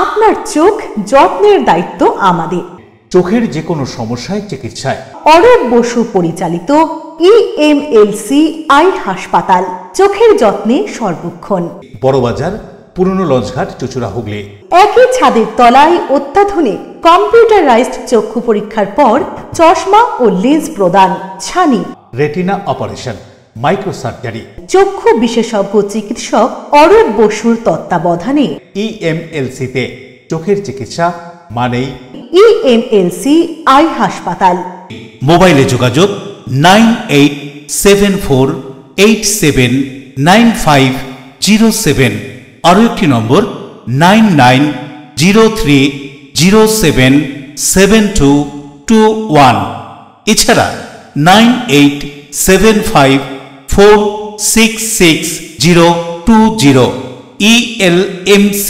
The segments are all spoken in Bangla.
আপনার চোখ যত্নের দায়িত্ব আমাদের। চোখের যে কোনো সমস্যায় চিকিৎসায় অরূপ বসু পরিচালিত EMLC আই হাসপাতাল, চোখের যত্নে সর্বক্ষণ। বড়বাজার, পুরনো লঞ্চঘাট, চুচুড়া, হুগলি। একই ছাদের তলায় অত্যাধুনিক কম্পিউটারাইজড চক্ষু পরীক্ষার পর চশমা ও লেন্স প্রদান, ছানি, রেটিনা অপারেশন, মাইক্রোসার্জারি। চক্ষু বিশেষজ্ঞ চিকিৎসক অরূপ বসুর তত্ত্বাবধানে EMLC-তে চোখের চিকিৎসা মানেই EMLC আই হাসপাতাল। মোবাইলে যোগাযোগ 9874879507, আরও একটি নম্বর 9903077221, এছাড়া 9875466020 ELMC।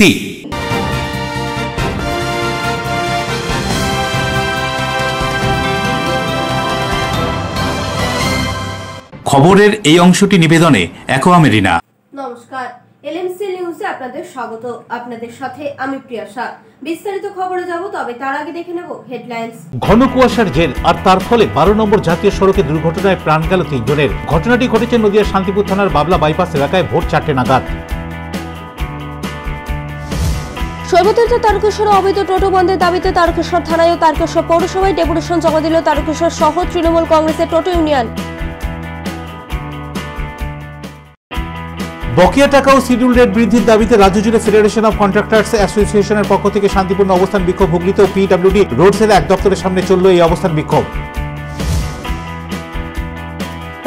খবরের এই অংশটি নিবেদনে অ্যাকোয়া মেরিনা। নমস্কার, এলএমসি নিউজে আপনাদের স্বাগত। আপনাদের সাথে আমি প্রিয়াশা। বিস্তারিত খবরে যাব, তবে তার আগে দেখে নেব হেডলাইন্স। ঘন কুয়াশার জের আর তার ফলে 12 নম্বর জাতীয় সড়কে দুর্ঘটনায় প্রাণ গেল 3 জনের। ঘটনাটি ঘটেছে নদিয়ার শান্তিপুর থানার বাবলা বাইপাস এলাকায় ভোর 4টে নাগাদ। শৈবতীর্থ তারকেশ্বর অবৈধ টোটো বন্ধের দাবিতে তারকেশ্বর থানায় ও তারকেশ্বর পৌরসভায় ডেপুটেশন জমা দিল তারকেশ্বর সহ তৃণমূল কংগ্রেসের টোটো ইউনিয়ন। বকেয়া টাকা ও শিডিউল রেট বৃদ্ধির দাবিতে রাজ্য জুড়ে ফেডারেশন অফ কন্ট্রাক্টরস অ্যাসোসিয়েশনের পক্ষ থেকে শান্তিপূর্ণ অবস্থান বিক্ষোভ। হুগলিতে ও PWD রোড সেল এক দপ্তরের সামনে চলল এই অবস্থান বিক্ষোভ।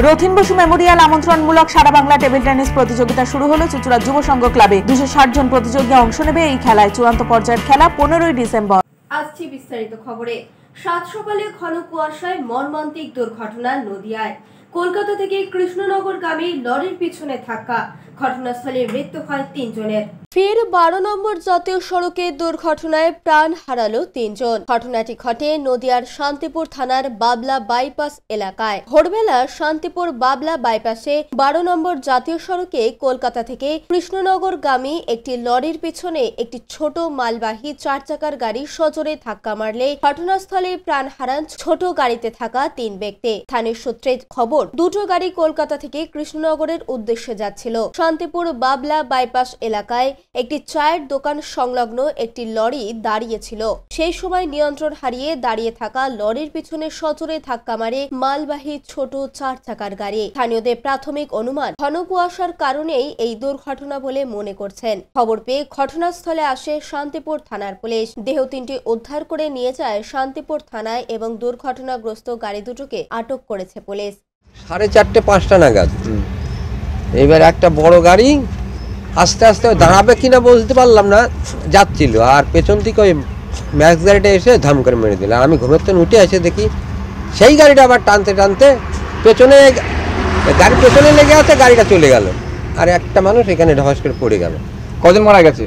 রথিন বসু মেমোরিয়াল আমন্ত্রণমূলক সারা বাংলা টেবিল টেনিস প্রতিযোগিতা শুরু হলো চুচুড়া যুব সংঘ ক্লাবে। 260 জন প্রতিযোগী অংশ নেবে এই খেলায়। চূড়ান্ত পর্যায়ের খেলা 15ই ডিসেম্বর। আসছি বিস্তারিত খবরে। সাত সকালে ঘন কুয়াশায় মর্মান্তিক দুর্ঘটনা নদিয়ায়। কলকাতা থেকে কৃষ্ণনগরগামী লরির পিছনে ধাক্কা, ঘটনাস্থলে মৃত্যু হয় 3 জনের। ফের 12 নম্বর জাতীয় সড়কে দুর্ঘটনায় প্রাণ হারালো 3 জন। ঘটনাটি ঘটে নদিয়ার শান্তিপুর থানার বাবলা বাইপাস এলাকায়। ভোরবেলা শান্তিপুর বাবলা বাইপাসে 12 নম্বর জাতীয় সড়কে কলকাতা থেকে কৃষ্ণনগরগামী একটি লরির পিছনে একটি ছোট মালবাহী 4 চাকার গাড়ি সজোরে ধাক্কা মারলে ঘটনাস্থলে প্রাণ হারান ছোট গাড়িতে থাকা 3 ব্যক্তি। স্থানীয় সূত্রে খবর, দুটো গাড়ি কলকাতা থেকে কৃষ্ণনগরের উদ্দেশ্যে যাচ্ছিল। শান্তিপুর বাবলা বাইপাস এলাকায় একটি চায়ের দোকান সংলগ্ন একটি লরি দাঁড়িয়েছিল। সেই সময় নিয়ন্ত্রণ হারিয়ে দাঁড়িয়ে থাকা লরির পিছনে সজোরে ধাক্কা মারে মালবাহী ছোট 4 চাকার গাড়ি। স্থানীয়দের প্রাথমিক অনুমান ঘন কুয়াশার কারণেই এই দুর্ঘটনা বলে মনে করছেন। খবর পেয়ে ঘটনাস্থলে আসে শান্তিপুর থানার পুলিশ। দেহ 3টি উদ্ধার করে নিয়ে যায় শান্তিপুর থানায় এবং দুর্ঘটনাগ্রস্ত গাড়ি দুটোকে আটক করেছে পুলিশ। 4:30-5টা নাগাদ এবার একটা বড় গাড়ি আস্তে আস্তে দাঁড়াবে কিনা বুঝতে পারলাম না, যাচ্ছিল। আর পেছন থেকে ওই ম্যাক্স গাড়িটা এসে ধাম করে মেরে দিল। আর আমি ঘুমের থেকে উঠে এসে দেখি সেই গাড়িটা আবার টানতে টানতে পেছনে গাড়ি পেছনে লেগে আছে, গাড়িটা চলে গেল। আর একটা মানুষ এখানে ঢস করে পড়ে গেল। কজন মারা গেছে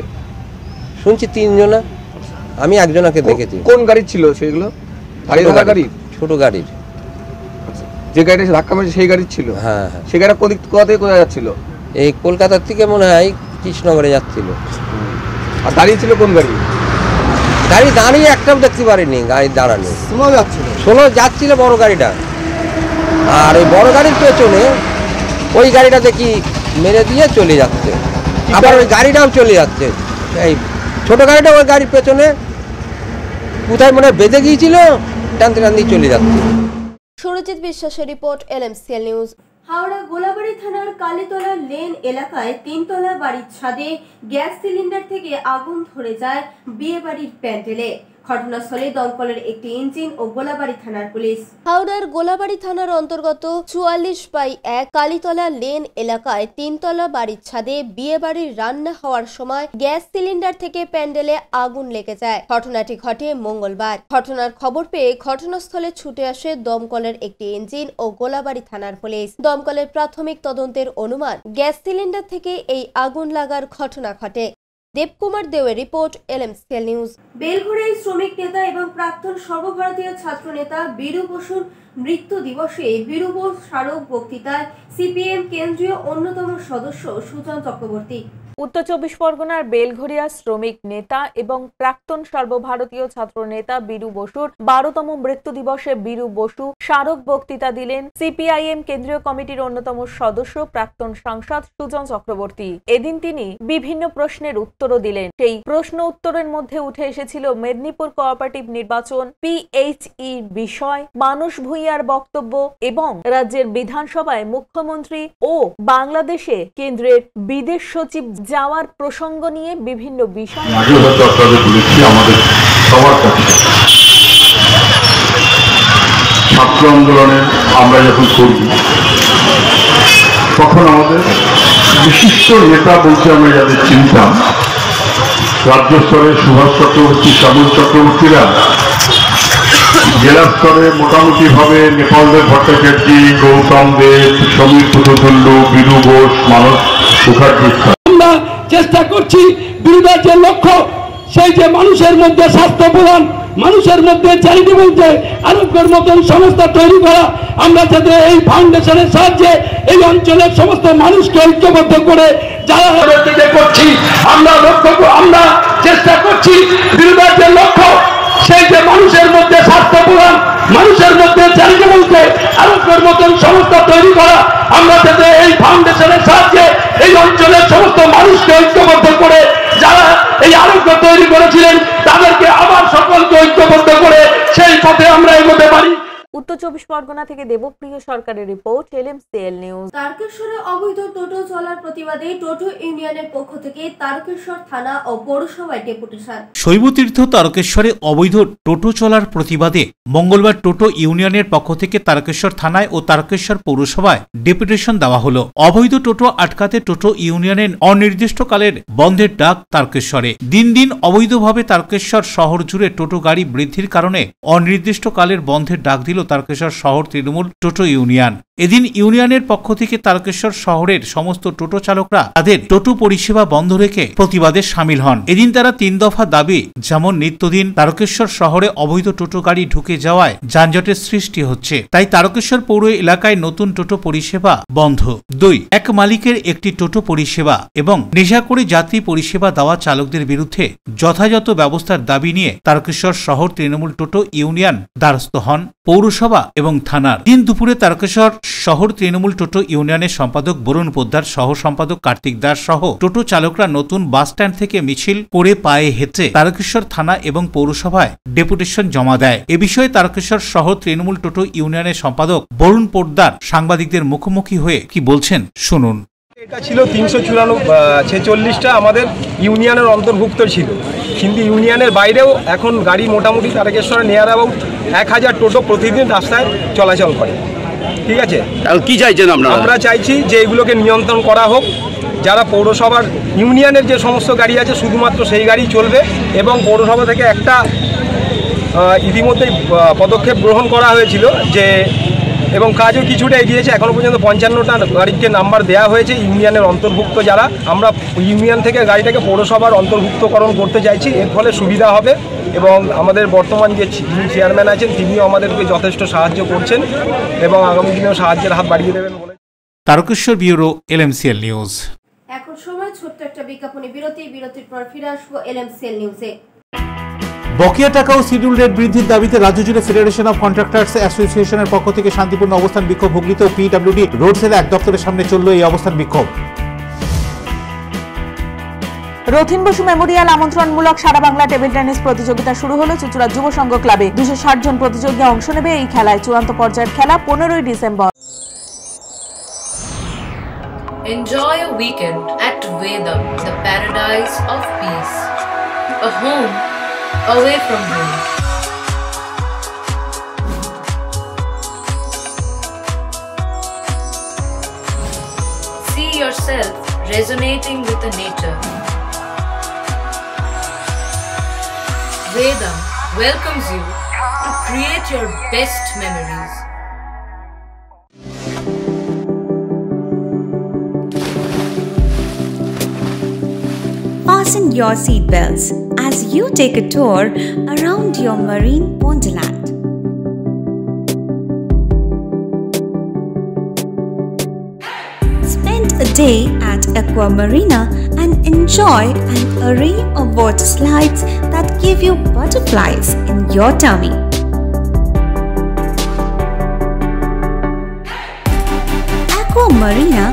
শুনছি 3 জনা। আমি একজনকে দেখেছি। কোন গাড়ি ছিল সেগুলো? গাড়ি, ছোট গাড়ির। যে গাড়িটা ধাক্কা মেরেছে সেই গাড়ি ছিল? হ্যাঁ। সেই গাড়িটা কোথা থেকে কোথায় যাচ্ছিল? এই কলকাতার থেকে মনে হয় কৃষ্ণনগরে যাচ্ছিল। আর দাঁড়িয়ে ছিল কোন গাড়ি? গাড়ি দাঁড়িয়ে একটাও দেখতে পারিনি, গাড়ি দাঁড়ানো সোলো যাচ্ছিল বড় গাড়িটা। আর ওই বড় গাড়ির পেছনে ওই গাড়িটা দেখি মেরে দিয়ে চলে যাচ্ছে। আবার ওই গাড়িটাও চলে যাচ্ছে। এই ছোট গাড়িটা ওই গাড়ির পেছনে কোথায় মনে বেঁধে গিয়েছিল, টানতে টানতে চলে যাচ্ছে। সুরজিৎ বিশ্বাসের report, LMC news. Howrah Golabari থানার কালীতলা লেন এলাকায় 3তলা বাড়ির ছাদে গ্যাস সিলিন্ডার থেকে আগুন ধরে যায় বিয়ে বাড়ির প্যান্ডেলে। ঘটনাস্থলে দমকলের একটি ইঞ্জিন ও গোলাবাড়ি থানার পুলিশ। হাওড়ার গোলাবাড়ি থানার অন্তর্গত 44/1 কালীতলা লেন এলাকায় 3তলা বাড়ির ছাদে বিয়ে বাড়ির রান্না হওয়ার সময় গ্যাস সিলিন্ডার থেকে প্যান্ডেলে আগুন লেগে যায়। ঘটনাটি ঘটে মঙ্গলবার। ঘটনার খবর পেয়ে ঘটনাস্থলে ছুটে আসে দমকলের একটি ইঞ্জিন ও গোলাবাড়ি থানার পুলিশ। দমকলের প্রাথমিক তদন্তের অনুমান গ্যাস সিলিন্ডার থেকে এই আগুন লাগার ঘটনা ঘটে। দেবকুমার দেওয়ের রিপোর্ট, এলএমসি নিউজ। বেলঘড়িয়ায় শ্রমিক নেতা এবং প্রাক্তন সর্বভারতীয় ছাত্র নেতা বীরু বসুর মৃত্যু দিবসে বীরু বোস স্মারক বক্তৃতায় সিপিএম কেন্দ্রীয় অন্যতম সদস্য সুজন চক্রবর্তী। উত্তর চব্বিশ পরগনার বেলঘরিয়া শ্রমিক নেতা এবং প্রাক্তন সর্বভারতীয় ছাত্র নেতা বীরু বসুর 12তম মৃত্যু দিবসে বীরু বসু স্মারক বক্তৃতা দিলেন সিপিআইএম কেন্দ্রীয় কমিটির অন্যতম সদস্য প্রাক্তন সাংসদ সুজন চক্রবর্তী। এদিন তিনি বিভিন্ন প্রশ্নের উত্তরও দিলেন। সেই প্রশ্ন উত্তরের মধ্যে উঠে এসেছিল মেদিনীপুর কোঅপারেটিভ নির্বাচন, পিএইচই বিষয়, মানুষ ভূঁইয়ার বক্তব্য এবং রাজ্যের বিধানসভায় মুখ্যমন্ত্রী ও বাংলাদেশে কেন্দ্রের বিদেশ সচিব যাওয়ার প্রসঙ্গ নিয়ে বিভিন্ন বিষয়। আমাদের সবার কাছে ছাত্র আন্দোলনের আমরা যখন করি তখন আমাদের বিশিষ্ট নেতা বলতে আমরা যাদের চিনতাম, রাজ্য স্তরে সুভাষ চক্রবর্তী, শ্যামল চক্রবর্তীরা, জেলা স্তরে মোটামুটি ভাবে নেপালদেব ভট্টাচার্য, গৌতম দেব, সমীর পুততুল্য, বীরু ঘোষ, মানস মুখার্জি। আমরা চেষ্টা করছি বিরোধীর যে লক্ষ্য, সেই যে মানুষের মধ্যে স্বাস্থ্য প্রদান, মানুষের মধ্যে চ্যারিটেবল যে আরোগ্যের মতন সংস্থা তৈরি করা, আমরা যাতে এই ফাউন্ডেশনের সাহায্যে এই অঞ্চলের সমস্ত মানুষকে ঐক্যবদ্ধ করে যারা করছি, আমরা চেষ্টা করছি বিরোধীর যে লক্ষ্য, সেই যে মানুষের মধ্যে স্বাস্থ্য প্রদান, মানুষের মধ্যে চ্যারিটেবল যে আরোগ্যের মতন সংস্থা তৈরি করা, আমরা যাতে এই ফাউন্ডেশনের সাহায্যে এই অঞ্চলের সমস্ত মানুষকে ঐক্যবদ্ধ করে যারা এই আরোগ্য তৈরি করেছিলেন তাদেরকে আবার সকলকে ঐক্যবদ্ধ করে সেই পথে আমরা এগোতে পারি। উত্তর চব্বিশ পরগনা থেকে দেবপ্রিয় সরকারের রিপোর্ট, LMCL নিউজ। তারকেশ্বরে অবৈধ টোটো চলার প্রতিবাদে টোটো ইউনিয়নের পক্ষ থেকে তারকেশ্বর থানা ও পৌরসভায় ডেপুটেশন। শৈবতীর্থ তারকেশ্বরে অবৈধ টোটো চলার প্রতিবাদে মঙ্গলবার টোটো ইউনিয়নের পক্ষ থেকে তারকেশ্বর থানায় ও তারকেশ্বর পৌরসভায় ডেপুটেশন দেওয়া হলো। অবৈধ টোটো আটকাতে টোটো ইউনিয়নের অনির্দিষ্টকালের বন্ধের ডাক তারকেশ্বরে। দিন দিন অবৈধভাবে তারকেশ্বর শহর জুড়ে টোটো গাড়ি বৃদ্ধির কারণে অনির্দিষ্টকালের বন্ধের ডাক দিল তারকেশ্বর শহর তৃণমূল টোটো ইউনিয়ন। এদিন ইউনিয়নের পক্ষ থেকে তারকেশ্বর শহরের সমস্ত টোটো চালকরা তাদের টোটো পরিষেবা বন্ধ রেখে প্রতিবাদে সামিল হন। এদিন তারা 3 দফা দাবি, যেমন নিত্যদিন তারকেশ্বর শহরে অবৈধ টোটো গাড়ি ঢুকে যাওয়ায় যানজটের সৃষ্টি হচ্ছে, তাই তারকেশ্বর পৌর এলাকায় নতুন টোটো পরিষেবা বন্ধ। 2, এক মালিকের একটি টোটো পরিষেবা এবং নেশা করে যাত্রী পরিষেবা দেওয়া চালকদের বিরুদ্ধে যথাযথ ব্যবস্থার দাবি নিয়ে তারকেশ্বর শহর তৃণমূল টোটো ইউনিয়ন দ্বারস্থ হন পৌরসভা এবং থানার। দিন দুপুরে তারকেশ্বর শহর তৃণমূল টোটো ইউনিয়নের সম্পাদক বরুণ পোদ্দার, সহ সম্পাদক কার্তিক দাস সহ টোটো চালকরা নতুন বাসস্ট্যান্ড থেকে মিছিল করে পায়ে হেঁটে তারকেশ্বর থানা এবং পৌরসভায় ডেপুটেশন জমা দেয়। এ বিষয়ে তারকেশ্বর শহর তৃণমূল টোটো ইউনিয়নের সম্পাদক বরুণ পোদ্দার সাংবাদিকদের মুখোমুখি হয়ে কি বলছেন শুনুন। এটা ছিল 346টা আমাদের ইউনিয়নের অন্তর্ভুক্ত ছিল, কিন্তু ইউনিয়নের বাইরেও এখন গাড়ি মোটামুটি তারকেশ্বরে নিয়ার অ্যাবাউট 1000 টোটো প্রতিদিন রাস্তায় চলাচল করে। ঠিক আছে, কি চাইছেন আপনারা? আমরা চাইছি যে এগুলোকে নিয়ন্ত্রণ করা হোক। যারা পৌরসভার ইউনিয়নের যে সমস্ত গাড়ি আছে শুধুমাত্র সেই গাড়ি চলবে এবং পৌরসভা থেকে একটা ইতিমধ্যেই পদক্ষেপ গ্রহণ করা হয়েছিল যে, এবং কাজও কিছুটা এগিয়েছে। এখনো পর্যন্ত 55টা গাড়িকে নাম্বার দেওয়া হয়েছে ইউনিয়নের অন্তর্ভুক্ত যারা। আমরা ইউনিয়ন থেকে গাড়িটাকে পৌরসভার অন্তর্ভুক্তকরণ করতে চাইছি, এর ফলে সুবিধা হবে এবং আমাদের বর্তমান যে চেয়ারম্যান আছেন তিনিও আমাদেরকে যথেষ্ট সাহায্য করছেন এবং আগামী দিনেও সাহায্যের হাত বাড়িয়ে দেবেন বলে। Tarakeswar bureau, LMCL news. এখন সময় ছোট্ট একটা বিজ্ঞাপনী বিরতির পর ফিরে আসবো LMCL নিউজে। বকেয়া টাকা ও শিডিউল রেট বৃদ্ধির দাবিতে রাজ্য জুড়ে ফেডারেশন অফ কন্ট্রাক্টরস অ্যাসোসিয়েশনের পক্ষ থেকে শান্তিপূর্ণ অবস্থান বিক্ষোভ হুগলিতে ও PWD রোড সেলে এক দপ্তরের সামনে চলল এই অবস্থান বিক্ষোভ। রথিন বসু মেমোরিয়াল আমন্ত্রণমূলক সারা বাংলা টেবিল টেনিস প্রতিযোগিতা শুরু হলো চুচুড়া যুব সংঘ ক্লাবে। 260 জন প্রতিযোগী অংশ নেবে এই খেলায়। চূড়ান্ত পর্যায়ের খেলা 15ই December. Enjoy a weekend at Vedam, the paradise of peace. A home away from home. See yourself resonating with the nature. Vedam welcomes you to create your best memories. Fasten your seatbelts as you take a tour around your marine wonderland. Spend a day at Aqua Marina and Enjoy an array of water slides that give you butterflies in your tummy. Aqua Marina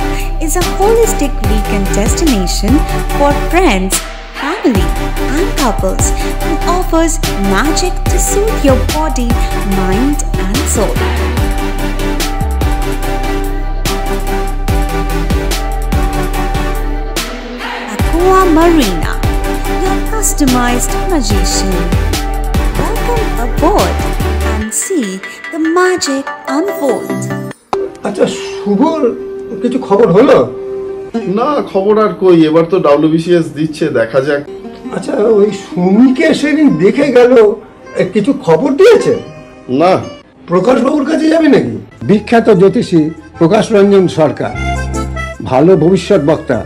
is a holistic weekend destination for friends, family, and couples and offers magic to soothe your body, mind, and soul. Aqua Marina, your customized magician. Welcome aboard and see the magic unfold. আচ্ছা, শুভর কিছু খবর হলো? না, খবর আর কই, এবার তো WBCS দিচ্ছে, দেখা যাক। আচ্ছা, ওই সুমিকে সেদিন দেখে গেল, কিছু খবর দিয়েছে? না। প্রকাশ বাবুর কাছে যাবে নাকি? বিখ্যাত জ্যোতিষী প্রকাশ রঞ্জন সরকার, ভালো ভবিষ্যৎ বক্তা।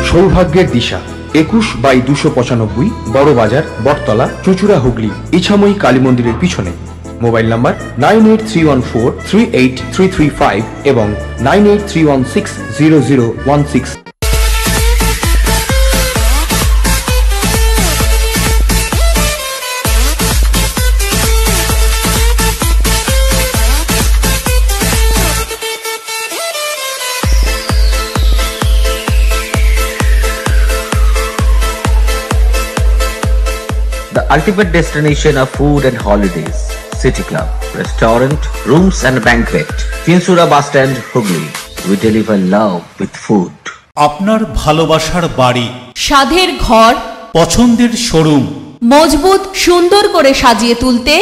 সৌভাগ্যের দিশা 21/295 বড় বাজার, বটতলা, চুঁচুড়া, হুগলি, ইছাময়ী কালী মন্দিরের পিছনে। মোবাইল নাম্বার 9831438335 এবং 9831600016। The ultimate destination of food and holidays. City Club, restaurant, rooms and banquet. Chinsura Bus Stand, Hugli. We deliver love with food. আপনার ভালোবাসার বাড়ি, স্বাদের ঘর, পছন্দের শোরুম মজবুত সুন্দর করে সাজিয়ে তুলতে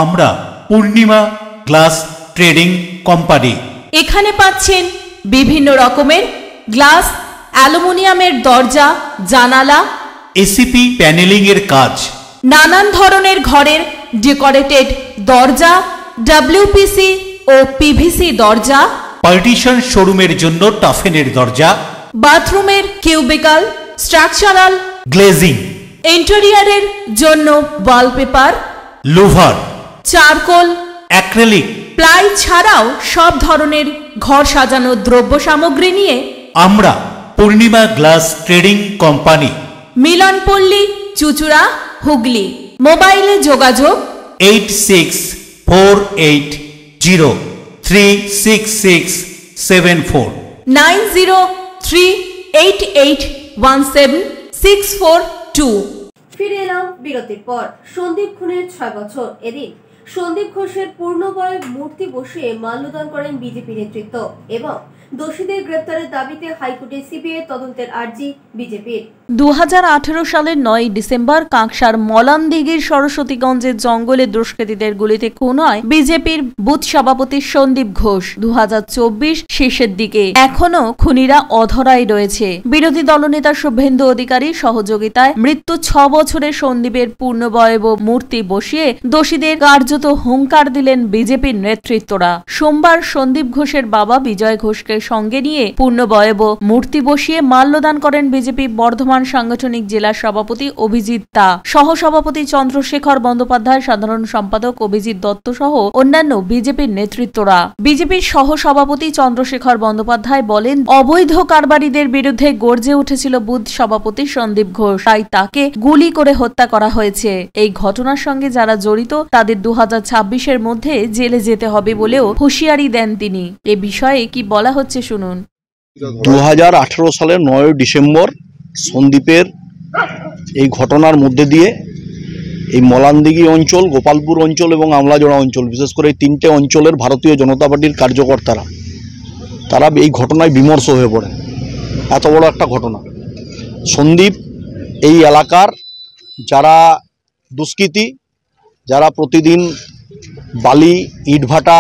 আমরা পূর্ণিমা গ্লাস ট্রেডিং কোম্পানি। এখানে পাচ্ছেন বিভিন্ন রকমের গ্লাস, অ্যালুমিনিয়ামের দরজা, জানালা, এসিপি প্যানেলিং এর কাজ, নানান ধরনের ঘরের ডেকোরেটেড দরজা, WPC ও PVC দরজা, পার্টিশন শোরুমের জন্য টাফেনের দরজা, বাথরুমের কিউবিকাল, স্ট্রাকচারাল গ্লেজিং, ইন্টেরিয়রের জন্য wallpaper, louvre, charcoal, acrylic, ply ছাড়াও সব ধরনের ঘর সাজানোর দ্রব্য সামগ্রী নিয়ে আমরা Purnima glass trading company, Milanpalli, চুঁচুড়া, হুগলি। মোবাইলে যোগাযোগ 8640366674 9038817642। ফিরে এলাম বিরতির পর। সন্দীপ খুনের 6 বছর। এদিন সন্দীপ ঘোষের পূর্ণবয় মূর্তি বসিয়ে মাল্যদান করেন বিজেপি নেতৃত্ব এবং দোষীদের গ্রেপ্তারের দাবিতে হাইকোর্টে সিবিআই তদন্তের আর্জি বিজেপির। 2018 সালের 9 ডিসেম্বর কাঁকসার মলানদিঘির সরস্বতীগঞ্জের জঙ্গলে দুষ্কৃতীদের গুলিতে খুন হয় বিজেপির বুথ সভাপতি সন্দীপ ঘোষ। 2024 শেষের দিকে এখনো খুনিরা অধরাই রয়েছে। বিরোধী দলনেতা শুভেন্দু অধিকারী সহযোগিতায় মৃত্যু 6 বছরের সন্দীপের পূর্ণবয়ব মূর্তি বসিয়ে দোষীদের কার্যত হুঙ্কার দিলেন বিজেপির নেতৃত্বরা। সোমবার সন্দীপ ঘোষের বাবা বিজয় ঘোষকে সঙ্গে নিয়ে পূর্ণবয়ব মূর্তি বসিয়ে মাল্যদান করেন বিজেপি বর্ধমান সাংগঠনিক জেলা সভাপতি অভিজিৎ তা, সহসভাপতি চন্দ্রশেখর বন্দ্যোপাধ্যায়, সাধারণ সম্পাদক অভিজিৎ দত্ত সহ অন্যান্য বিজেপির নেতৃত্বরা। বিজেপির সহসভাপতি চন্দ্রশেখর বন্দ্যোপাধ্যায় বলেন, অবৈধ কারবারিদের বিরুদ্ধে গর্জে উঠেছিল বুথ সভাপতি সন্দীপ ঘোষ, তাই তাকে গুলি করে হত্যা করা হয়েছে। এই ঘটনার সঙ্গে যারা জড়িত তাদের 2026-এর মধ্যে জেলে যেতে হবে বলেও হুঁশিয়ারি দেন তিনি। এ বিষয়ে কি বলা হচ্ছে শুনুন। 2018 সালের 9 ডিসেম্বর সন্দীপের এই ঘটনার মধ্যে দিয়ে এই মলানদিঘি অঞ্চল, গোপালপুর অঞ্চল এবং আমলাজোড়া অঞ্চল, বিশেষ করে এই 3টে অঞ্চলের ভারতীয় জনতা পার্টির কার্যকর্তারা তারা এই ঘটনায় বিমর্ষ হয়ে পড়ে। এত বড় একটা ঘটনা। সন্দীপ এই এলাকার যারা দুষ্কৃতী, যারা প্রতিদিন বালি, ইটভাটা,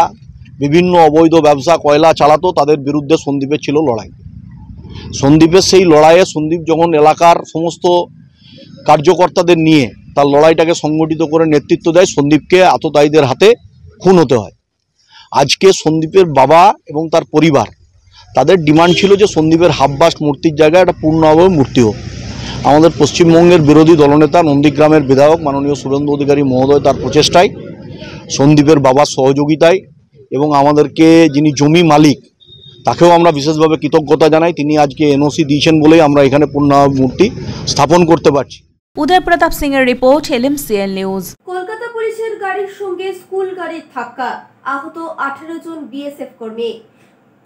বিভিন্ন অবৈধ ব্যবসা, কয়লা চালাতো, তাদের বিরুদ্ধে সন্দীপের ছিল লড়াই। সন্দীপের সেই লড়াইয়ে সন্দীপ যখন এলাকার সমস্ত কার্যকর্তাদের নিয়ে তার লড়াইটাকে সংগঠিত করে নেতৃত্ব দেয়, সন্দীপকে আততায়ীদের হাতে খুন হতে হয়। আজকে সন্দীপের বাবা এবং তার পরিবার তাদের ডিমান্ড ছিল যে সন্দীপের হাফবাস্ট মূর্তির জায়গায় একটা পূর্ণাবয় মূর্তি হোক। আমাদের পশ্চিমবঙ্গের বিরোধী দলনেতা নন্দীগ্রামের বিধায়ক মাননীয় শুভেন্দু অধিকারী মহোদয় তার প্রচেষ্টায়, সন্দীপের বাবার সহযোগিতায় এবং আমাদেরকে যিনি জমি মালিক তাকেও আমরা বিশেষভাবে কৃতজ্ঞতা জানাই। তিনি আজকে এনওসি দিয়েছেন বলেই আমরা এখানে পূর্ণাঙ্গ মূর্তি স্থাপন করতে পারছি। উদয় প্রতাপ সিং এর রিপোর্ট, LMCL নিউজ। কলকাতা পুলিশের গাড়ির সঙ্গে স্কুল গাড়ির ধাক্কা, আহত 18 জন বিএসএফ কর্মী।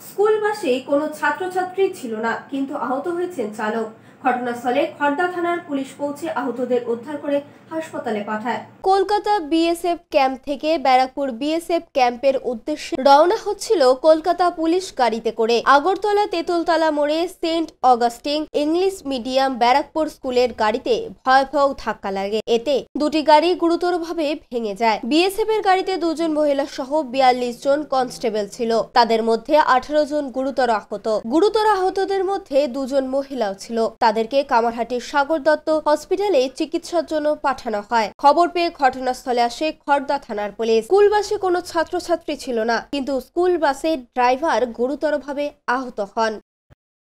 স্কুল বাসে কোনো ছাত্রছাত্রী ছিল না, কিন্তু আহত হয়েছেন চালক। ঘটনাস্থলে খড়দা থানার পুলিশ পৌঁছে আহতদের উদ্ধার করে হাসপাতালে পাঠায়। কলকাতা বিএসএফ ক্যাম্প থেকে ব্যারাকপুর বিএসএফ ক্যাম্পের উদ্দেশ্যে রওনা হচ্ছিল কলকাতা পুলিশ গাড়িতে করে। আগরতলা তেঁতুলতলা মোড়ে Saint Augustine English medium Barrackpore স্কুলের গাড়িতে ভয়াবহ ধাক্কা লাগে। এতে দুটি গাড়ি গুরুতরভাবে ভেঙে যায়। বিএসএফ এর গাড়িতে 2 জন মহিলা সহ 42 জন কনস্টেবল ছিল। তাদের মধ্যে 18 জন গুরুতর আহত। গুরুতর আহতদের মধ্যে 2 জন মহিলাও ছিল। তাদেরকে কামারহাটির সাগর দত্ত হসপিটালে চিকিৎসার জন্য পাঠানো হয়। খবর পেয়ে ঘটনাস্থলে আসে খড়দা থানার পুলিশ। স্কুল বাসে কোনো ছাত্রছাত্রী ছিল না, কিন্তু স্কুল বাসের ড্রাইভার গুরুতরভাবে আহত হন।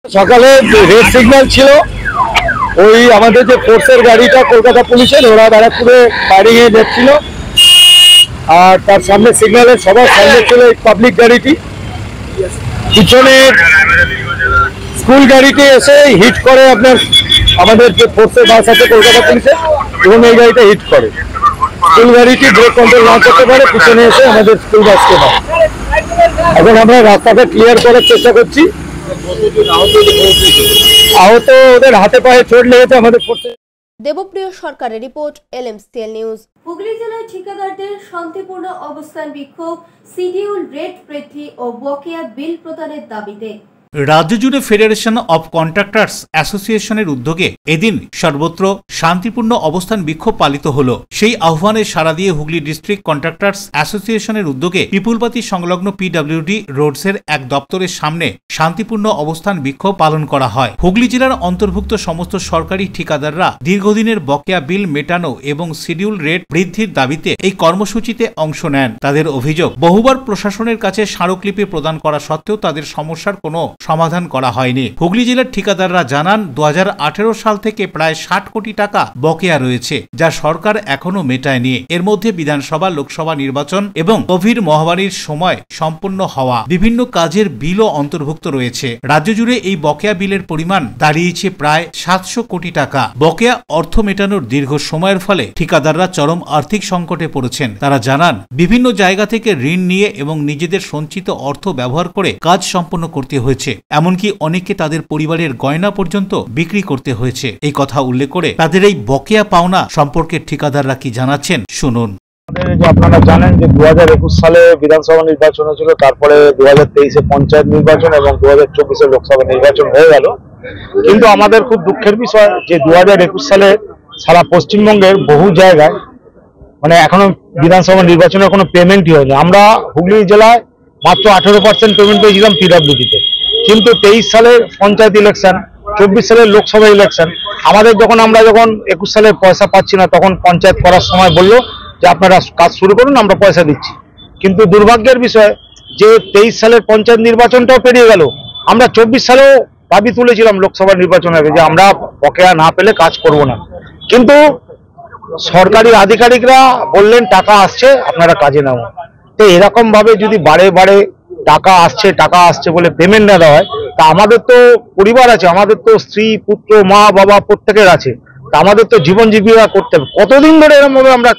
সকালে রেড সিগন্যাল ছিল, ওই আমাদের যে ফোর্সের গাড়িটা কলকাতা পুলিশের, ওরা ব্যারাকপুরে ফায়ারিং এ যাচ্ছিল, আর তার সামনে সিগন্যালের সবার সামনে ছিল পাবলিক গাড়িটি। পিছনে স্কুল গাড়িটি এসে হিট করে আপনার আমাদের যে ফোর্সের বাস আছে কলকাতা পুলিশের, এবং এই গাড়িটা হিট করে। স্কুল গাড়িটি ব্রেক কন্ট্রোল না করতে পারে, পিছনে এসে আমাদের স্কুল বাসকে পায়। এখন আমরা রাস্তাটা ক্লিয়ার করার চেষ্টা করছি। আহত ওদের হাতে পায়ে চোট লেগেছে আমাদের ফোর্সে। দেবপ্রিয় সরকারের রিপোর্ট, LMCL নিউজ। হুগলি জেলায় ঠিকাদারদের শান্তিপূর্ণ অবস্থান বিক্ষোভ, শিডিউল রেট বৃদ্ধি ও বকেয়া বিল প্রদানের দাবিতে। রাজ্য জুড়ে ফেডারেশন অব কন্ট্রাক্টরস অ্যাসোসিয়েশনের উদ্যোগে এদিন সর্বত্র শান্তিপূর্ণ অবস্থান বিক্ষোভ পালিত হল। সেই আহ্বানে সাড়া দিয়ে হুগলি ডিস্ট্রিক্ট কন্ট্রাক্টরস অ্যাসোসিয়েশনের উদ্যোগে পিপুলপাতি সংলগ্ন PWD রোডসের এক দপ্তরের সামনে শান্তিপূর্ণ অবস্থান বিক্ষোভ পালন করা হয়। হুগলি জেলার অন্তর্ভুক্ত সমস্ত সরকারি ঠিকাদাররা দীর্ঘদিনের বকেয়া বিল মেটানো এবং শিডিউল রেট বৃদ্ধির দাবিতে এই কর্মসূচিতে অংশ নেন। তাদের অভিযোগ, বহুবার প্রশাসনের কাছে স্মারকলিপি প্রদান করা সত্ত্বেও তাদের সমস্যার কোনো সমাধান করা হয়নি। হুগলি জেলার ঠিকাদাররা জানান 2018 সাল থেকে প্রায় 60 কোটি টাকা বকেয়া রয়েছে, যা সরকার এখনো মেটায়নি। এর মধ্যে বিধানসভা, লোকসভা নির্বাচন এবং কোভিড মহামারীর সময় সম্পন্ন হওয়া বিভিন্ন কাজের বিলও অন্তর্ভুক্ত রয়েছে। রাজ্য জুড়ে এই বকেয়া বিলের পরিমাণ দাঁড়িয়েছে প্রায় 700 কোটি টাকা। বকেয়া অর্থ মেটানোর দীর্ঘ সময়ের ফলে ঠিকাদাররা চরম আর্থিক সংকটে পড়েছেন। তারা জানান, বিভিন্ন জায়গা থেকে ঋণ নিয়ে এবং নিজেদের সঞ্চিত অর্থ ব্যবহার করে কাজ সম্পন্ন করতে হয়েছে। এমনকি অনেকে তাদের পরিবারের গয়না পর্যন্ত বিক্রি করতে হয়েছে। এই কথা উল্লেখ করে তাদের এই বকেয়া পাওনা সম্পর্কে ঠিকাদাররা কি জানাচ্ছেন, শুনুন। আপনারা জানেন যে 2021 সালে বিধানসভা নির্বাচন হয়েছিল, তারপরে 2023-এ পঞ্চায়েত নির্বাচন এবং 2024-এ লোকসভা নির্বাচন হয়ে গেল। কিন্তু আমাদের খুব দুঃখের বিষয় যে 2021 সালে সারা পশ্চিমবঙ্গের বহু জায়গায় মানে এখনো বিধানসভা নির্বাচনের কোনো পেমেন্টই হয়নি। আমরা হুগলি জেলায় মাত্র 18% পেমেন্ট পেয়েছিলাম PWD-তে, কিন্তু 23 সালের পঞ্চায়েত ইলেকশন, 24 সালের লোকসভা ইলেকশন, আমাদের যখন 21 সালের পয়সা পাচ্ছি না, তখন পঞ্চায়েত করার সময় বললো যে আপনারা কাজ শুরু করুন, আমরা পয়সা দিচ্ছি। কিন্তু দুর্ভাগ্যের বিষয় যে 23 সালের পঞ্চায়েত নির্বাচনটাও পেরিয়ে গেল। আমরা 24 সালেও দাবি তুলেছিলাম লোকসভা নির্বাচনের আগে যে আমরা বকেয়া না পেলে কাজ করব না, কিন্তু সরকারি আধিকারিকরা বললেন টাকা আসছে, আপনারা কাজে নাও। তো এরকম ভাবে যদি বারে বারে টাকা আসছে বলে পেমেন্ট না দেওয়া হয়, তা আমাদের তো পরিবার আছে, আমাদের তো স্ত্রী, পুত্র, মা, বাবা প্রত্যেকের আছে, তা আমাদের তো জীবন জীবিকা করতে হবে। কতদিন ধরে এরকম ভাবে আমরা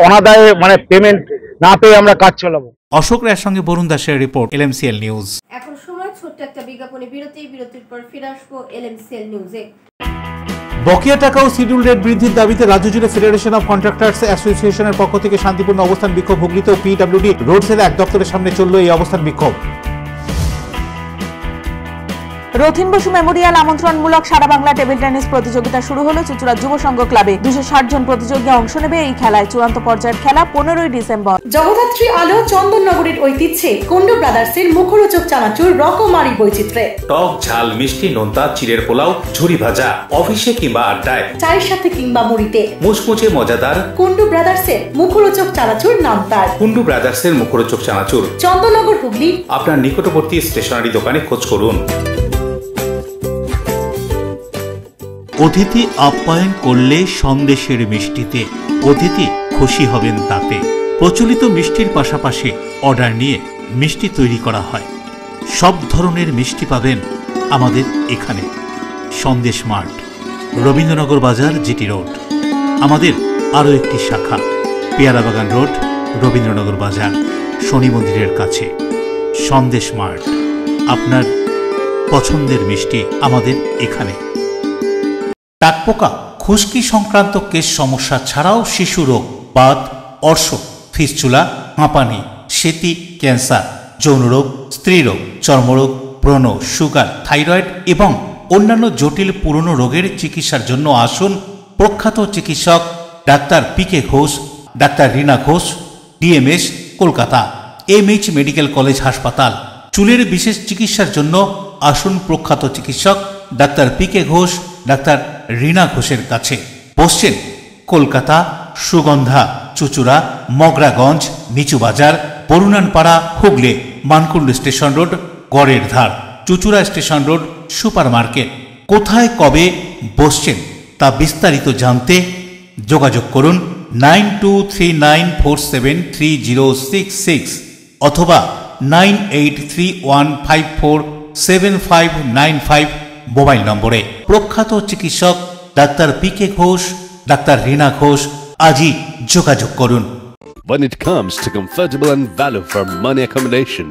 অনাদায়ে মানে পেমেন্ট না পেয়ে আমরা কাজ চালাবো? অশোক রায়ের সঙ্গে বরুণ দাসের রিপোর্ট, LMCL নিউজ। এখন সময় ছোট্ট একটা বিজ্ঞাপনী বিরতির পর ফিরে আসবো LMCL নিউজে। বকেয়া টাকা ও শিডিউল রেট বৃদ্ধির দাবিতে রাজ্য জুড়ে ফেডারেশন অব কন্ট্রাক্টরস অ্যাসোসিয়েশনের পক্ষ থেকে শান্তিপূর্ণ অবস্থান বিক্ষোভ। হুগলিতে PWD রোডসের এক দপ্তরের সামনে চলল এই অবস্থান বিক্ষোভ। রথিন বসু মেমোরিয়াল আমন্ত্রণমূলক সারা বাংলা টেবিল টেনিস প্রতিযোগিতা শুরু হলো চুচুড়া যুব সংঘ ক্লাবে। 260 জন প্রতিযোগী অংশ নেবে এই খেলায়। চূড়ান্ত পর্যায়ের খেলা 15ই ডিসেম্বর। জগদ্ধাত্রী আলো চন্দননগরের ঐতিহ্যে কুন্ডু ব্রাদার্সের মুখরোচক চানাচুর রকমারি বৈচিত্র্যে। টক ঝাল মিষ্টি নোনতা চিড়ের পোলাও, ঝুরি ভাজা, অফিসে কিংবা আড্ডায়, চায়ের সাথে কিংবা মুড়িতে মুচমুচে মজাদার কুন্ডু ব্রাদার্সের মুখরোচক চানাচুর নাম তার। কুন্ডু ব্রাদার্সের মুখরোচক চানাচুর, চন্দননগর, হুগলি। আপনার নিকটবর্তী স্টেশনারি দোকানে খোঁজ করুন। অতিথি আপ্যায়ন করলে সন্দেশের মিষ্টিতে অতিথি খুশি হবেন তাতে। প্রচলিত মিষ্টির পাশাপাশি অর্ডার নিয়ে মিষ্টি তৈরি করা হয়। সব ধরনের মিষ্টি পাবেন আমাদের এখানে। সন্দেশ মার্ট, রবীন্দ্রনগর বাজার, জিটি রোড। আমাদের আরও একটি শাখা পেয়ারাবাগান রোড, রবীন্দ্রনগর বাজার, শনি মন্দিরের কাছে। সন্দেশ মার্ট, আপনার পছন্দের মিষ্টি আমাদের এখানে। টাকপোকা, খুশকি সংক্রান্ত কেশ সমস্যা ছাড়াও শিশু রোগ, বাত, অর্শ, ফিস্চুলা, হাঁপানি, সেতি, ক্যান্সার, যৌন রোগ, স্ত্রী রোগ, চর্মরোগ, ব্রণ, সুগার, থাইরয়েড এবং অন্যান্য জটিল পুরনো রোগের চিকিৎসার জন্য আসুন প্রখ্যাত চিকিৎসক doctor P K. Ghosh, doctor Rina Ghosh, DMS, Kolkata, MH medical college হাসপাতাল। চুলের বিশেষ চিকিৎসার জন্য আসুন প্রখ্যাত চিকিৎসক doctor P K. Ghosh, doctor Rina ঘোষের কাছে। বসছেন কলকাতা, সুগন্ধা, চুচুড়া, মগরাগঞ্জ, নিচু বাজার, বরুণানপাড়া, হুগলি, মানকুণ্ড স্টেশন রোড, গড়ের ধার, Chuchura station road, super market. কোথায় কবে বসছেন তা বিস্তারিত জানতে যোগাযোগ করুন 9239473066 অথবা 9831547595 মোবাইল নম্বরে। প্রখ্যাত চিকিৎসক doctor P K. Ghosh, doctor Rina Ghosh, আজই যোগাযোগ করুন। When it comes to comfortable and value for money accommodation,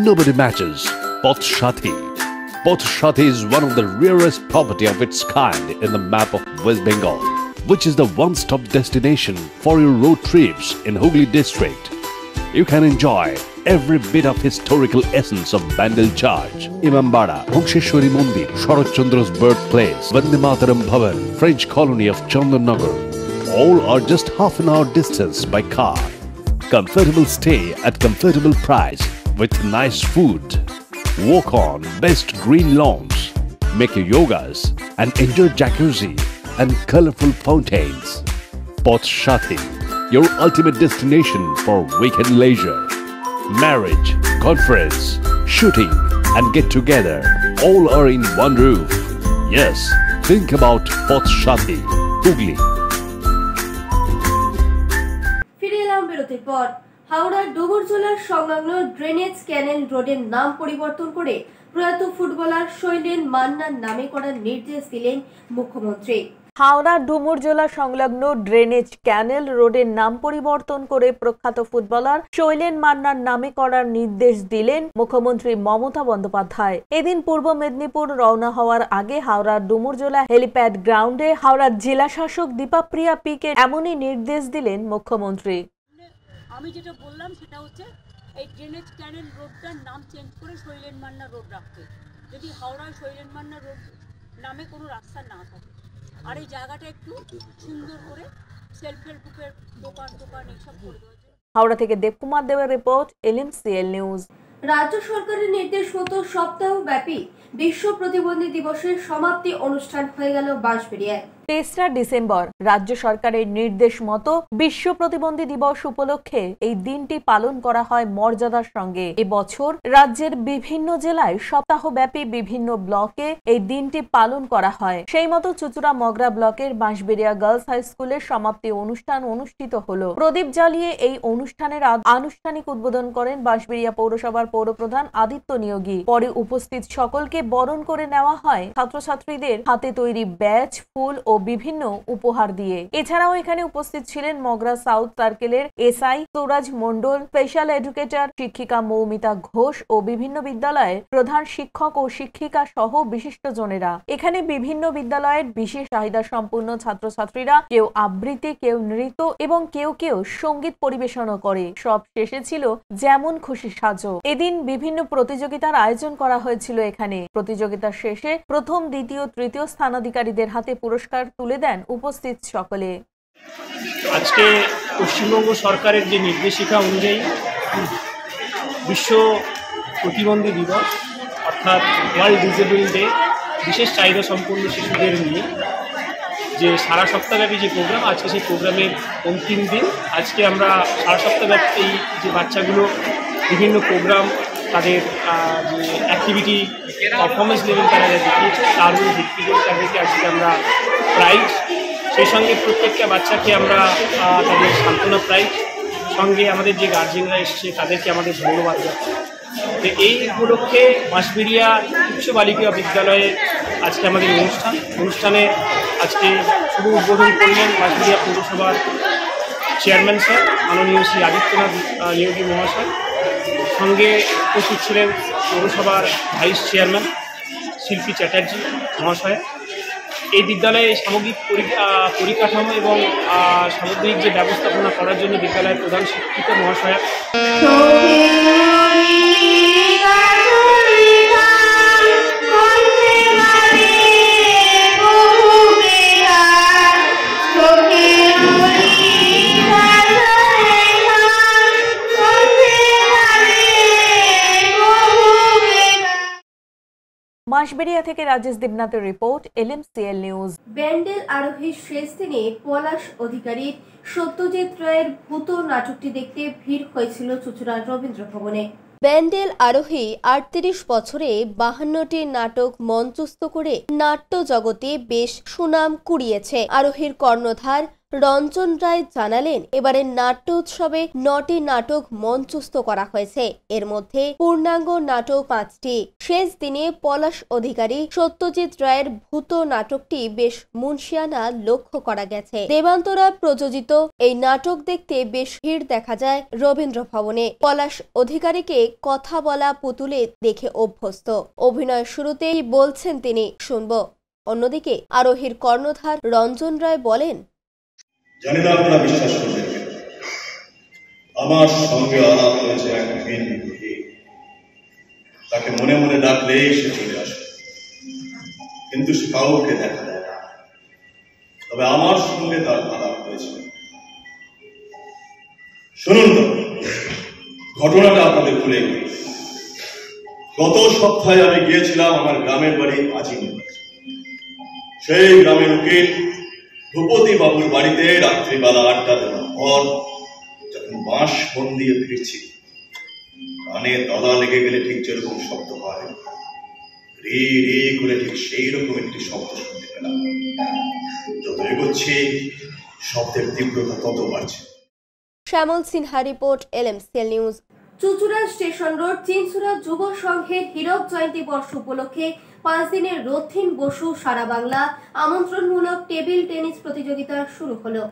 nobody matches Poth Shati. Poth Shati is one of the rarest property of its kind in the map of West Bengal, which is the one-stop destination for your road trips in Hooghly district. You can enjoy every bit of historical essence of Bandel Church, Imambara, Bhongsheshwari Mandir, Sharat Chandra's birthplace, Vande Mataram Bhavan, French colony of Chandannagar. All are just half an hour distance by car. Comfortable stay at comfortable price with nice food. Walk on best green lawns, make your yogas and enjoy jacuzzi and colorful fountains. Poth Shati, your ultimate destination for weekend leisure. Marriage, conference, shooting and get together all are in one roof. Yes, think about Poth Shati, Hooghly. ফিরে এলাম বিরতির পর। হাওড়ার ডুমুরজোলার সংলগ্ন ড্রেনেজ ক্যানেল রোডের নাম পরিবর্তন করে প্রয়াত ফুটবলার শৈলেন মান্নার নামে করার নির্দেশ দিলেন মুখ্যমন্ত্রী। হাওড়া ডুমুরজোলা সংলগ্ন ড্রেনেজ ক্যানেল রোডের নাম পরিবর্তন করে প্রখ্যাত ফুটবলার শৈলেন মান্নার নামে করার নির্দেশ দিলেন মুখ্যমন্ত্রী মমতা বন্দ্যোপাধ্যায়। এদিন পূর্ব মেদিনীপুর রওনা হওয়ার আগে হাওড়ার ডুমুরজোলা হেলিপ্যাড গ্রাউন্ডে হাওড়ার জেলা শাসক দীপাপ্রিয়া পি.কে এমনই নির্দেশ দিলেন মুখ্যমন্ত্রী। আমি যেটা বললাম সেটা হচ্ছে এই ড্রেনেজ ক্যানেল রোডটার নাম চেঞ্জ করে শৈলেন মান্না রোড রাখতে, যদি হাওড়ায় শৈলেন মান্না রোড নামে কোনো রাস্তা না থাকে, আর এই জায়গাটা একটু সুন্দর করে সেলফ হেল্প গ্রুপের দোকান এইসব করে দেওয়ার জন্য। হাওড়া থেকে দেবকুমার দেবের রিপোর্ট, LMCL নিউজ। রাজ্য সরকারের নির্দেশ মতো সপ্তাহব্যাপী বিশ্ব প্রতিবন্ধী দিবসের সমাপ্তি অনুষ্ঠান হয়ে গেল বাঁশবেড়িয়ায়। 3রা ডিসেম্বর রাজ্য সরকারের নির্দেশ মতো বিশ্ব প্রতিবন্ধী দিবস উপলক্ষে এই দিনটি পালন করা হয় মর্যাদার সঙ্গে। এবছর রাজ্যের বিভিন্ন জেলায় সপ্তাহব্যাপী বিভিন্ন ব্লকে এই দিনটি পালন করা হয়। সেই মতো চুচুড়া মগরা ব্লকের বাঁশবেড়িয়া গার্লস হাই স্কুলের সমাপ্তি অনুষ্ঠান অনুষ্ঠিত হলো। প্রদীপ জ্বালিয়ে এই অনুষ্ঠানের আনুষ্ঠানিক উদ্বোধন করেন বাঁশবেড়িয়া পৌরসভার পৌরপ্রধান আদিত্য নিয়োগী। পরে উপস্থিত সকলকে বরণ করে নেওয়া হয় ছাত্রছাত্রীদের হাতে তৈরি ব্যাজ, ফুল ও বিভিন্ন উপহার দিয়ে। এছাড়াও এখানে উপস্থিত ছিলেন মগরা সাউথ সার্কেলের এসআই সুরাজ মন্ডল, স্পেশাল এডুকেটর শিক্ষিকা মৌমিতা ঘোষ ও বিভিন্ন বিদ্যালয়ের প্রধান শিক্ষক ও শিক্ষিকা সহ বিশিষ্টজনেরা। এখানে বিভিন্ন বিদ্যালয়ের বিশেষ চাহিদা সম্পূর্ণ ছাত্রছাত্রীরা কেউ আবৃত্তি, কেউ নৃত্য এবং কেউ সঙ্গীত পরিবেশনও করে। সব শেষে ছিল যেমন খুশি সাজো। এদিন বিভিন্ন প্রতিযোগিতার আয়োজন করা হয়েছিল। এখানে প্রতিযোগিতার শেষে প্রথম, দ্বিতীয়, তৃতীয় স্থানাধিকারীদের হাতে পুরস্কার তুলে দেন উপস্থিত সকলে। আজকে পশ্চিমবঙ্গ সরকারের যে নির্দেশিকা অনুযায়ী বিশ্ব প্রতিবন্ধী দিবস অর্থাৎ ওয়ার্ল্ড ডিসেবল ডে, বিশেষ চাহিদা সম্পন্ন শিশুদের নিয়ে যে সারা সপ্তাহব্যাপী যে প্রোগ্রাম, আজকে সেই প্রোগ্রামের অন্তিম দিন। আজকে আমরা সারা সপ্তাহব্যাপী যে বাচ্চাগুলো বিভিন্ন প্রোগ্রাম, তাদের যে অ্যাক্টিভিটি পারফরমেন্স লেভেল তারা যা দেখিয়েছে তার উপর ভিত্তি করে তাদেরকে আজকে আমরা প্রাইজ, সেই সঙ্গে প্রত্যেকটা বাচ্চাকে আমরা তাদের সান্ত্বনা প্রাইজ, সঙ্গে আমাদের যে গার্জেনরা এসছে তাদেরকে আমাদের ধন্যবাদ জানাই। তো এই উপলক্ষে মাসবিড়িয়া উচ্চ বালিকা বিদ্যালয়ে আজকে আমাদের অনুষ্ঠানে আজকে শুভ উদ্বোধন করলেন মাসবিড়িয়া পৌরসভার চেয়ারম্যান স্যার মাননীয় শ্রী আদিত্যনাথ নিয়োগী মহাশয়। সঙ্গে উপস্থিত ছিলেন পৌরসভার ভাইস চেয়ারম্যান শিল্পী চ্যাটার্জি মহাশয়। এই বিদ্যালয়ে সামগ্রিক পরিকাঠামো এবং সামগ্রিক যে ব্যবস্থাপনা করার জন্য বিদ্যালয়ের প্রধান শিক্ষিকা মহাশয়া মাসবেড়িয়া থেকে রাজেশ দেবনাথের রিপোর্ট, LMCL নিউজ। ব্যান্ডেল আরোহীর শেষ দিনে পলাশ অধিকারীর সত্যজিৎ রায়ের ভূত নাটকটি দেখতে ভিড় হয়েছিল চুঁচুড়ার রবীন্দ্র ভবনে। ব্যান্ডেল আরোহী 38 বছরে 52টি নাটক মঞ্চস্থ করে নাট্য জগতে বেশ সুনাম কুড়িয়েছে। আরোহীর কর্ণধার রঞ্জন রায় জানালেন, এবারের নাট্য উৎসবে 9টি নাটক মঞ্চস্থ করা হয়েছে, এর মধ্যে পূর্ণাঙ্গ নাটক 5টি। শেষ দিনে পলাশ অধিকারী সত্যজিৎ রায়ের ভূত নাটকটি বেশ মুন্সিয়ানা লক্ষ্য করা গেছে। দেবান্তরা প্রযোজিত এই নাটক দেখতে বেশ ভিড় দেখা যায় রবীন্দ্র ভবনে। পলাশ অধিকারীকে কথা বলা পুতুলে দেখে অভ্যস্ত। অভিনয় শুরুতেই বলছেন তিনি, শুনব। অন্যদিকে আরোহীর কর্ণধার রঞ্জন রায় বলেন, জানি না আপনারা বিশ্বাস করবেন, আমার সঙ্গে আলাপ হয়েছে এক বীর বিদ্রোহী। তাকে মনে মনে ডাকলেই সে চলে আসে, কিন্তু সে কাউকে দেখা দেয় না। তবে আমার সঙ্গে তার আলাপ হয়েছে। শুনুন, ঘটনাটা আপনাদের ভুলে গেল। গত সপ্তাহে আমি গিয়েছিলাম আমার গ্রামের বাড়ি আজিমগঞ্জ। সেই গ্রামের উকিল ভূপতি বাবুর বাড়িতে রাত্রিবেলা আড্ডা দেওয়ার পর যখন বাঁশ ফোন দিয়ে ফিরছি, কানে তলা লেগে গেলে ঠিক যেরকম শব্দ হয়, রি রি করে ঠিক সেই রকম একটি শব্দ শুনতে পেলাম। যত এগোচ্ছি শব্দের তীব্রতা তত বাড়ছে। Shyamal Sinha report, LMCL news. চুঁচুড়া স্টেশন রোড চিনচুড়া যুব সংঘের হীরক জয়ন্তী বর্ষ উপলক্ষে 5 দিনের রথিন বসু সারা বাংলা আমন্ত্রণমূলক টেবিল টেনিস প্রতিযোগিতা শুরু হলো।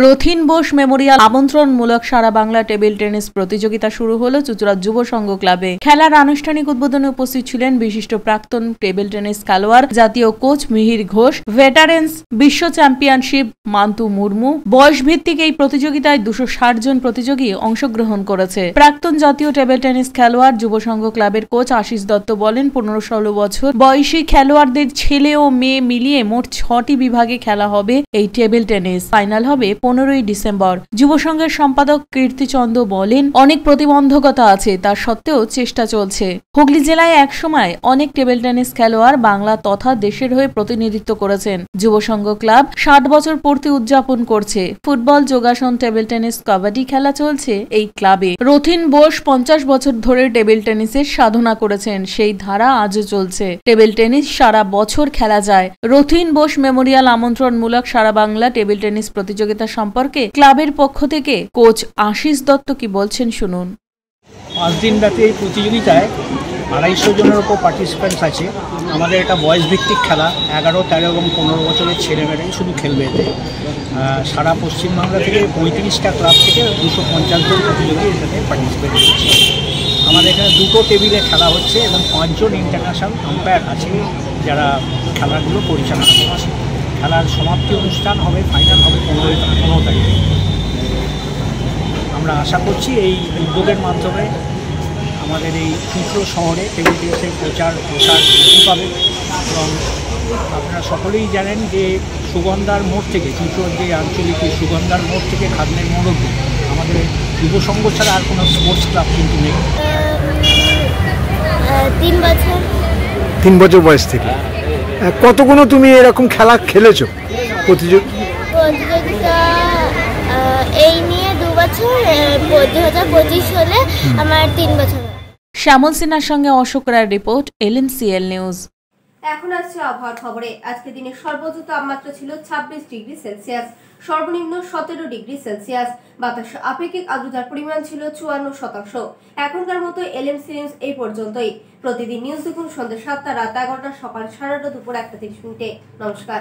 রথিন বোস মেমোরিয়াল আমন্ত্রণমূলক সারা বাংলা টেবিল টেনিস প্রতিযোগিতা শুরু হলো চুঁচুড়া যুব সংঘ ক্লাবে। খেলার আনুষ্ঠানিক উদ্বোধনে উপস্থিত ছিলেন বিশিষ্ট প্রাক্তন টেবিল টেনিস খেলোয়াড়, জাতীয় কোচ মিহির ঘোষ, ভেটারেন্স বিশ্ব চ্যাম্পিয়নশিপ মান্তু মুর্মু। বয়স ভিত্তিক এই প্রতিযোগিতায় 260 জন প্রতিযোগী অংশগ্রহণ করেছে। প্রাক্তন জাতীয় টেবিল টেনিস খেলোয়াড় যুব সংঘ ক্লাবের কোচ আশিস দত্ত বলেন, 15-16 বছর বয়সী খেলোয়াড়দের ছেলে ও মেয়ে মিলিয়ে মোট 6টি বিভাগে খেলা হবে এই টেবিল টেনিস। ফাইনাল হবে 15ই ডিসেম্বর। যুব সংঘের সম্পাদক কীর্তিচন্দ্র বলেন, অনেক প্রতিবন্ধকতা আছে, তার সত্ত্বেও চেষ্টা চলছে। হুগলি জেলায় একসময় অনেক টেবিল টেনিস খেলোয়াড় বাংলা তথা দেশের হয়ে প্রতিনিধিত্ব করেছেন। যুব সংঘ ক্লাব 60 বছর পূর্তি উদযাপন করছে। ফুটবল, যোগাসন, টেবিল টেনিস, কাবাডি খেলা চলছে এই ক্লাবে। রথিন বোস 50 বছর ধরে টেবিল টেনিসের সাধনা করেছেন, সেই ধারা আজও চলছে। টেবিল টেনিস সারা বছর খেলা যায়। রথিন বোস মেমোরিয়াল আমন্ত্রণমূলক সারা বাংলা টেবিল টেনিস প্রতিযোগিতা সম্পর্কে ক্লাবের পক্ষ থেকে কোচ আশিস দত্ত কি বলছেন, শুনুন। 5 দিন ব্যাপী এই প্রতিযোগিতায় 250 জনের ওপর পার্টিসিপেন্টস আছে। আমাদের এটা বয়স ভিত্তিক খেলা, 11, 13 এবং 15 বছরের ছেলেমেয়েরাই শুধু খেলবে এতে। সারা পশ্চিমবাংলা থেকে 35টা ক্লাব থেকে 250 জন প্রতিযোগী এটাতে পার্টিসিপেট করছে। আমাদের এখানে 2টো টেবিলে খেলা হচ্ছে এবং 5 জন ইন্টারন্যাশনাল আম্পায়ার আছে যারা খেলাগুলো পরিচালনা করছে। খেলার সমাপ্তি অনুষ্ঠান হবে, ফাইনাল হবে 15 তারিখে। আমরা আশা করছি এই উদ্যোগের মাধ্যমে আমাদের এই চুঁচুড়া শহরে টেবিল টেনিসের প্রচার প্রসার বৃদ্ধি পাবে। এবং আপনারা সকলেই জানেন যে সুগন্ধার মোড় থেকে, চুঁচুড়ার যে আঞ্চলিক সুগন্ধার মোড় থেকে খাগনের মোড় অবধি আমাদের যুব সংঘ ছাড়া আর কোনো স্পোর্টস ক্লাব কিন্তু নেই। 3 বছর বয়স থেকে কতগুলো তুমি এরকম খেলা খেলেছো? প্রতিযোগিতা এই নিয়ে 2 বছর, 2025 হলে আমার 3 বছর। শ্যামল সিনহার সঙ্গে অশোক রায়ের রিপোর্ট, LMCL নিউজ। এখন আসছে আবহাওয়ার খবরে। আজকে দিনের সর্বোচ্চ তাপমাত্রা ছিল 26 ডিগ্রি সেলসিয়াস, সর্বনিম্ন 17 ডিগ্রি সেলসিয়াস। বাতাসে আপেক্ষিক আর্দ্রতার পরিমাণ ছিল 54%। এখনকার মতো এলএমসি নিউজ এই পর্যন্তই। প্রতিদিন নিউজ দেখুন সন্ধ্যা 7টা, রাত 11টা, সকাল 8:30, দুপুর 1টা 30 মিনিটে। নমস্কার।